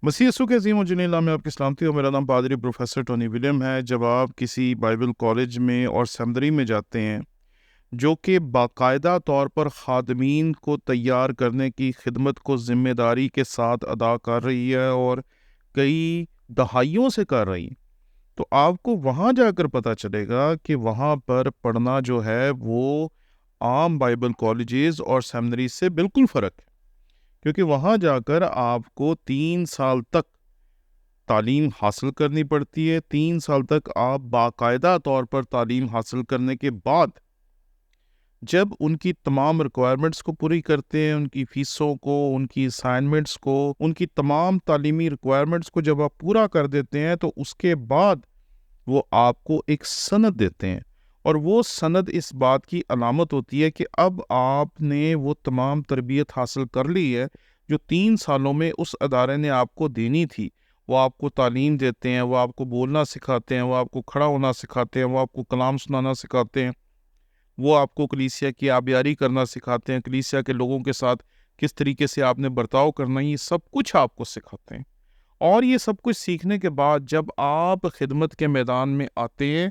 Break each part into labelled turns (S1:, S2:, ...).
S1: मसीह यीशु के अज़ीम वजह अल्लाह में आपकी सलामती हो। मेरा नाम पादरी प्रोफेसर टोनी विलियम है। जब आप किसी बाइबल कॉलेज में और सेमिनरी में जाते हैं जो कि बाकायदा तौर पर खादमीन को तैयार करने की खिदमत को ज़िम्मेदारी के साथ अदा कर रही है और कई दहाइयों से कर रही है, तो आपको वहाँ जाकर पता चलेगा कि वहाँ पर पढ़ना जो है वो आम बाइबल कॉलेजेस और सेमिनरी से बिल्कुल फ़र्क है। क्योंकि वहाँ जाकर आपको 3 साल तक तालीम हासिल करनी पड़ती है। 3 साल तक आप बाकायदा तौर पर तालीम हासिल करने के बाद जब उनकी तमाम रिक्वायरमेंट्स को पूरी करते हैं, उनकी फ़ीसों को, उनकी असाइनमेंट्स को, उनकी तमाम तालीमी रिक्वायरमेंट्स को जब आप पूरा कर देते हैं, तो उसके बाद वो आपको एक सनद देते हैं। और वो सनद इस बात की अलामत होती है कि अब आपने वो तमाम तरबियत हासिल कर ली है जो 3 सालों में उस अदारे ने आपको देनी थी। वो आपको तालीम देते हैं, वो आपको बोलना सिखाते हैं, वो आपको खड़ा होना सिखाते हैं, वो आपको कलाम सुनाना सिखाते हैं, वो आपको कलीसिया की आबियारी करना सिखाते हैं, कलीसिया के लोगों के साथ किस तरीके से आपने बर्ताव करना है, ये सब कुछ आपको सिखाते हैं। और ये सब कुछ सीखने के बाद जब आप खिदमत के मैदान में आते हैं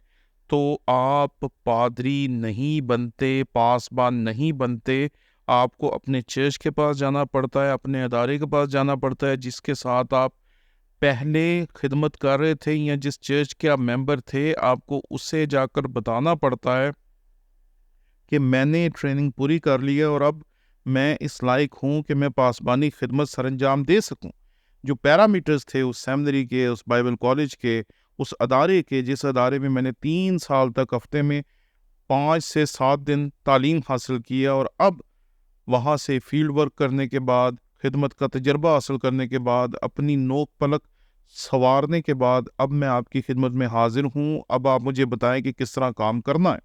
S1: तो आप पादरी नहीं बनते, पासबान नहीं बनते। आपको अपने चर्च के पास जाना पड़ता है, अपने अदारे के पास जाना पड़ता है जिसके साथ आप पहले खिदमत कर रहे थे या जिस चर्च के आप मेंबर थे, आपको उससे जाकर बताना पड़ता है कि मैंने ट्रेनिंग पूरी कर ली है और अब मैं इस लायक हूँ कि मैं पासबानी खिदमत सरंजाम दे सकूँ। जो पैरामीटर्स थे उस सेमिनरी के, उस बाइबल कॉलेज के, उस अदारे के, जिस अदारे में मैंने 3 साल तक हफ्ते में 5 से 7 दिन तालीम हासिल की है, और अब वहाँ से फील्ड वर्क करने के बाद, खिदमत का तजर्बा हासिल करने के बाद, अपनी नोक पलक संवारने के बाद अब मैं आपकी खिदमत में हाजिर हूँ। अब आप मुझे बताएं कि किस तरह काम करना है।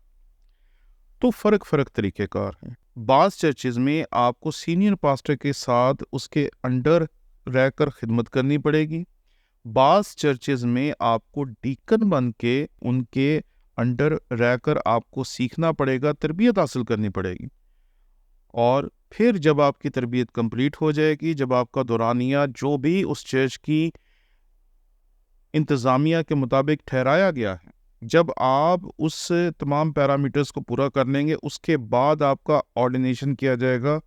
S1: तो फ़र्क तरीक़ेकार हैं। बाज़ चर्चेज़ में आपको सीनियर पास्टर के साथ उसके अंडर रहकर खिदमत करनी पड़ेगी। बाज़ चर्चेज़ में आपको डीकन बन के उनके अंडर रहकर आपको सीखना पड़ेगा, तरबियत हासिल करनी पड़ेगी। और फिर जब आपकी तरबियत कंप्लीट हो जाएगी, जब आपका दौरानिया जो भी उस चर्च की इंतज़ामिया के मुताबिक ठहराया गया है, जब आप उस तमाम पैरामीटर्स को पूरा कर लेंगे, उसके बाद आपका ऑर्डिनेशन किया जाएगा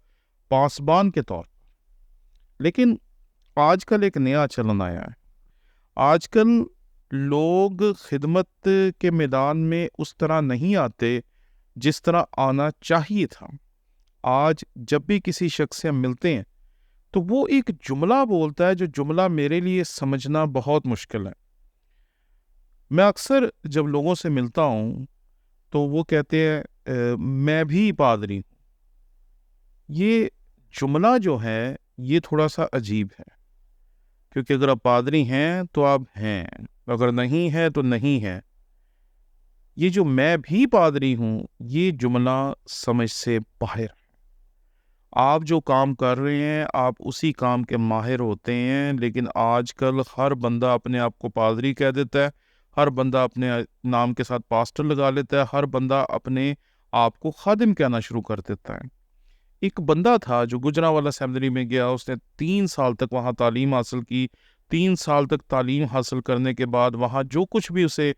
S1: पासबान के तौर पर। लेकिन आजकल एक नया चलन आया है। आजकल लोग खिदमत के मैदान में उस तरह नहीं आते जिस तरह आना चाहिए था। आज जब भी किसी शख्स से हम मिलते हैं तो वो एक जुमला बोलता है जो जुमला मेरे लिए समझना बहुत मुश्किल है। मैं अक्सर जब लोगों से मिलता हूँ तो वो कहते हैं मैं भी पादरी हूँ। ये जुमला जो है ये थोड़ा सा अजीब है, क्योंकि अगर आप पादरी हैं तो आप हैं, अगर नहीं है तो नहीं है। ये जो मैं भी पादरी हूँ, ये जुमला समझ से बाहर है। आप जो काम कर रहे हैं आप उसी काम के माहिर होते हैं, लेकिन आजकल हर बंदा अपने आप को पादरी कह देता है, हर बंदा अपने नाम के साथ पास्टर लगा लेता है, हर बंदा अपने आप को खादिम कहना शुरू कर देता है। एक बंदा था जो गुजरांवाला सेमिनरी में गया, उसने 3 साल तक वहाँ तालीम हासिल की। 3 साल तक तालीम हासिल करने के बाद वहाँ जो कुछ भी उसे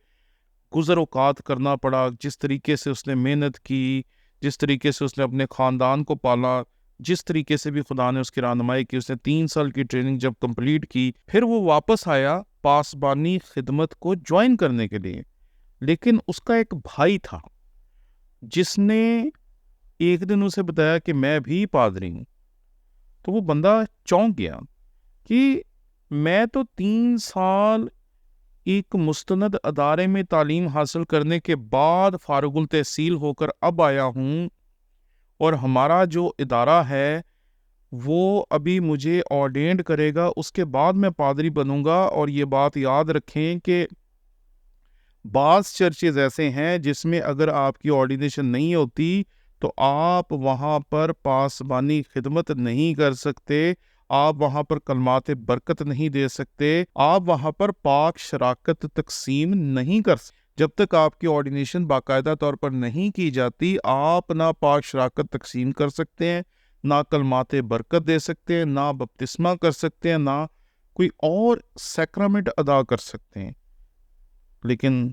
S1: गुज़र औक़ात करना पड़ा, जिस तरीके से उसने मेहनत की, जिस तरीके से उसने अपने ख़ानदान को पाला, जिस तरीके से भी खुदा ने उसकी रहनुमाई की, उसने 3 साल की ट्रेनिंग जब कंप्लीट की, फिर वो वापस आया पासबानी खिदमत को ज्वाइन करने के लिए। लेकिन उसका एक भाई था जिसने एक दिन उसे बताया कि मैं भी पादरी हूँ। तो वो बंदा चौंक गया कि मैं तो 3 साल एक मुस्तनद अदारे में तालीम हासिल करने के बाद फारुगुल तहसील होकर अब आया हूँ, और हमारा जो इदारा है वो अभी मुझे ऑर्डेंड करेगा, उसके बाद मैं पादरी बनूंगा। और ये बात याद रखें कि बाज़ चर्चेज़ ऐसे हैं जिसमें अगर आपकी ऑर्डिनेशन नहीं होती तो आप वहाँ पर पासबानी खिदमत नहीं कर सकते, आप वहाँ पर कलमात बरकत नहीं दे सकते, आप वहाँ पर पाक शराकत तकसीम नहीं कर सकते। जब तक आपकी ऑर्डिनेशन बाकायदा तौर पर नहीं की जाती, आप ना पाक शराकत तकसीम कर सकते हैं, ना कलमात बरकत दे सकते हैं, ना बपतिस्मा कर सकते हैं, ना کوئی اور سیکرامنٹ ادا کر سکتے ہیں. لیکن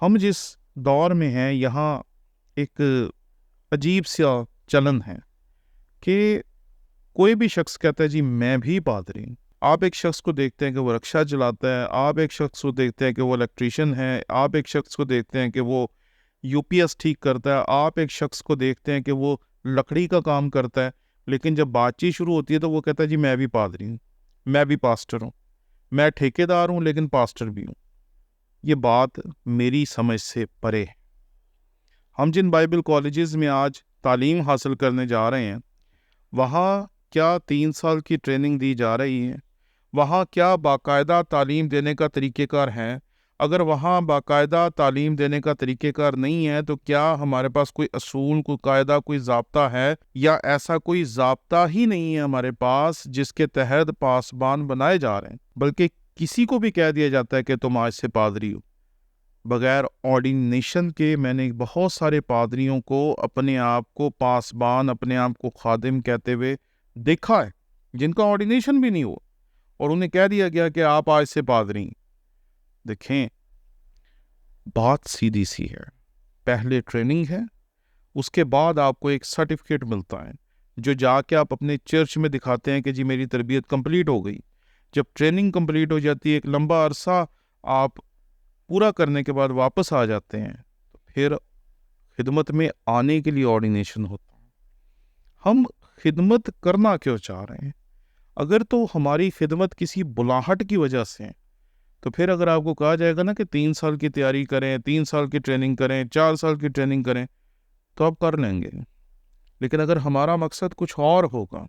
S1: ہم جس دور میں ہیں یہاں ایک عجیب سا چلن ہے کہ کوئی بھی شخص کہتا ہے جی میں بھی پادری ہوں. آپ ایک شخص کو دیکھتے ہیں کہ وہ رکشہ چلاتا ہے، آپ ایک شخص کو دیکھتے ہیں کہ وہ الیکٹریشین ہے، آپ ایک شخص کو دیکھتے ہیں کہ وہ یو پی ایس ٹھیک کرتا ہے، آپ ایک شخص کو دیکھتے ہیں کہ وہ لکڑی کا کام کرتا ہے. لیکن جب بات چیت شروع ہوتی ہے تو وہ کہتا ہے جی میں بھی پادری ہوں، میں بھی پاسٹر ہوں، میں ٹھیکیدار ہوں لیکن پاسٹر بھی ہوں. یہ بات میری سمجھ سے پرے ہے. ہم جن بائبل کالجز میں آج تعلیم حاصل کرنے جا رہے ہیں وہاں کیا 3 سال کی ٹریننگ دی جا رہی ہے؟ وہاں کیا باقاعدہ تعلیم دینے کا طریقہ کار ہے؟ اگر وہاں باقاعدہ تعلیم دینے کا طریقہ کار نہیں ہے تو کیا ہمارے پاس کوئی اصول، کوئی قاعدہ، کوئی ضابطہ ہے؟ یا ایسا کوئی ضابطہ ہی نہیں ہے ہمارے پاس جس کے تحت پاسبان بنائے جا رہے ہیں، بلکہ کسی کو بھی کہہ دیا جاتا ہے کہ تم آج سے پادری ہو بغیر آرڈینیشن کے. میں نے بہت سارے پادریوں کو اپنے آپ کو پاسبان، اپنے آپ کو خادم کہتے ہوئے دیکھا ہے جن کا آرڈینیشن بھی نہیں ہوا اور انہیں کہہ دیا گیا کہ آپ آج سے پادری ہیں. دیکھیں بات سیدھی سی ہے. پہلے ٹریننگ ہے، اس کے بعد آپ کو ایک سرٹیفکیٹ ملتا ہے جو جا کے آپ اپنے چرچ میں دکھاتے ہیں کہ جی میری تربیت کمپلیٹ ہو گئی. جب ٹریننگ کمپلیٹ ہو جاتی ہے، ایک لمبا عرصہ آپ پورا کرنے کے بعد واپس آ جاتے ہیں تو پھر خدمت میں آنے کے لیے آرڈینیشن ہوتا ہے. ہم خدمت کرنا کیوں چاہ رہے ہیں؟ اگر تو ہماری خدمت کسی بلاہٹ کی وجہ سے ہے تو پھر اگر آپ کو کہا جائے گا نا کہ 3 سال کی تیاری کریں، 3 سال کی ٹریننگ کریں، 4 سال کی ٹریننگ کریں تو آپ کر لیں گے. لیکن اگر ہمارا مقصد کچھ اور ہوگا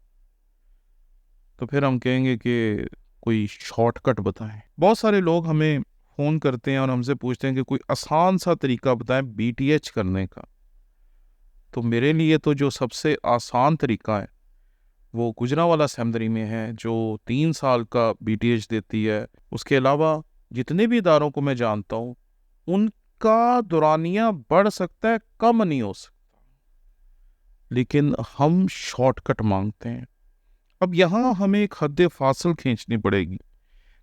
S1: تو پھر ہم کہیں گے کہ کوئی شارٹ کٹ بتائیں. بہت سارے لوگ ہمیں فون کرتے ہیں اور ہم سے پوچھتے ہیں کہ کوئی آسان سا طریقہ بتائیں بی ٹی ایچ کرنے کا. تو میرے لیے تو جو سب سے آسان طریقہ ہے وہ گجرانوالہ سیمنری میں ہے جو 3 سال کا بی ٹی ایچ دیتی ہے. اس کے علاوہ جتنے بھی اداروں کو میں جانتا ہوں ان کا دورانیہ بڑھ سکتا ہے، کم نہیں ہو سکتا، لیکن ہم شارٹ کٹ مانگتے ہیں. اب یہاں ہمیں ایک حد فاصل کھینچنی پڑے گی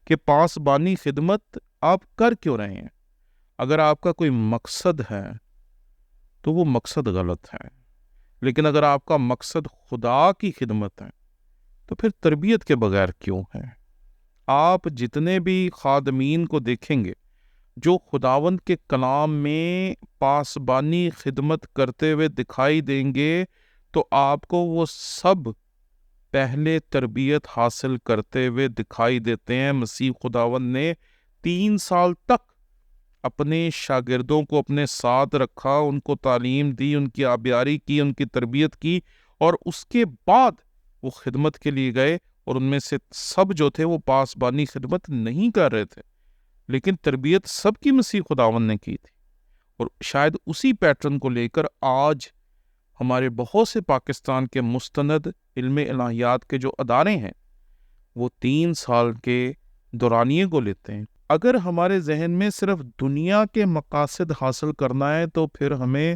S1: کہ پاسبانی خدمت آپ کر کیوں رہے ہیں. اگر آپ کا کوئی مقصد ہے تو وہ مقصد غلط ہے، لیکن اگر آپ کا مقصد خدا کی خدمت ہے تو پھر تربیت کے بغیر کیوں ہے؟ آپ جتنے بھی خادمین کو دیکھیں گے جو خداوند کے کلام میں پاسبانی خدمت کرتے ہوئے دکھائی دیں گے تو آپ کو وہ سب پہلے تربیت حاصل کرتے ہوئے دکھائی دیتے ہیں. مسیح خداوند نے 3 سال تک اپنے شاگردوں کو اپنے ساتھ رکھا، ان کو تعلیم دی، ان کی آبیاری کی، ان کی تربیت کی، اور اس کے بعد وہ خدمت کے لیے گئے. اور ان میں سے سب جو تھے وہ پاسبانی خدمت نہیں کر رہے تھے، لیکن تربیت سب کی مسیح خداوند نے کی تھی. اور شاید اسی پیٹرن کو لے کر آج ہمارے بہت سے پاکستان کے مستند علم الہیات کے جو ادارے ہیں وہ 3 سال کے دورانیے کو لیتے ہیں. اگر ہمارے ذہن میں صرف دنیا کے مقاصد حاصل کرنا ہے تو پھر ہمیں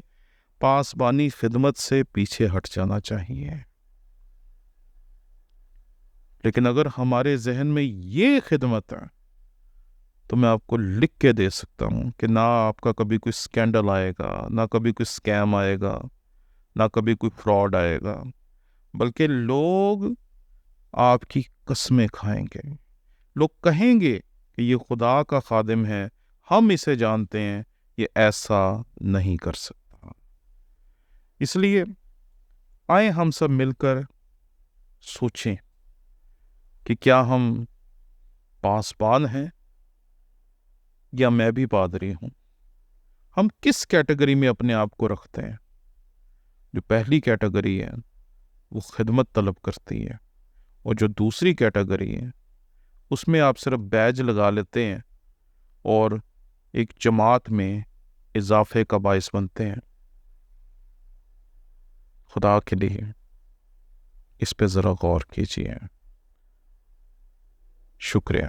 S1: پاسبانی خدمت سے پیچھے ہٹ جانا چاہیے. لیکن اگر ہمارے ذہن میں یہ خدمت ہے تو میں آپ کو لکھ کے دے سکتا ہوں کہ نہ آپ کا کبھی کوئی سکینڈل آئے گا، نہ کبھی کوئی سکیم آئے گا، نہ کبھی کوئی فراڈ آئے گا، بلکہ لوگ آپ کی قسمیں کھائیں گے. لوگ کہیں گے کہ یہ خدا کا خادم ہے، ہم اسے جانتے ہیں، یہ ایسا نہیں کر سکتا. اس لیے آئیں ہم سب مل کر سوچیں کہ کیا ہم پاسبان ہیں یا میں بھی پادری ہوں. ہم کس کیٹیگری میں اپنے آپ کو رکھتے ہیں؟ جو پہلی کیٹیگری ہے وہ خدمت طلب کرتی ہے، اور جو دوسری کیٹیگری ہے اس میں آپ صرف بیج لگا لیتے ہیں اور ایک جماعت میں اضافے کا باعث بنتے ہیں. خدا کے لیے اس پہ ذرا غور کیجیے. شکریہ.